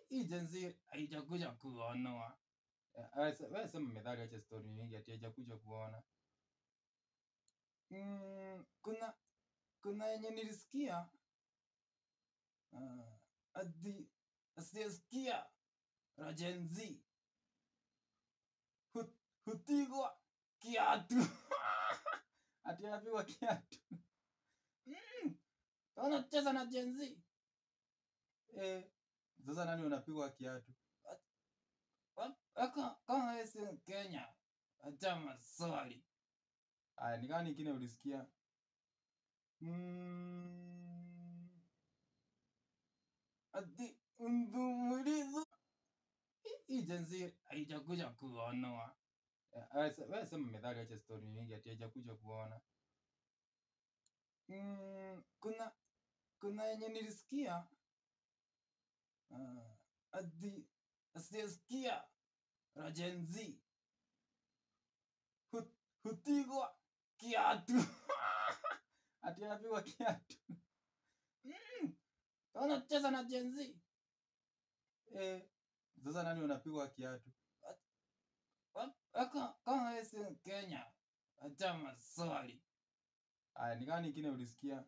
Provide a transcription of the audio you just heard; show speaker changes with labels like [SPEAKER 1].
[SPEAKER 1] Hii jenzi haijakuja kuonwa. Wewe sema methali, acha story nyingi ati haijakuja kuona. Kuna yenye nilisikia ati asiyesikia la jenzi hutigwa kiatu. Ati anapigwa kiatu. Unacheza na jenzi. Sasa nani unapigwa kiatu? Kama wewe si Kenya, acha maswali. Ni gani kingine ulisikia? Ati ndumulizo. Hii jenzi haijakuja kuonwa. Wewe sema methali, acha story nyingi ati haijakuja kuona. Kuna yenye nilisikia ati asiyesikia la jenzi hutigwa kiatu. Ati anapigwa kiatu. Unacheza na jenzi. Sasa nani unapigwa kiatu? Kama wewe si Kenya, acha maswali. Ni gani kingine ulisikia?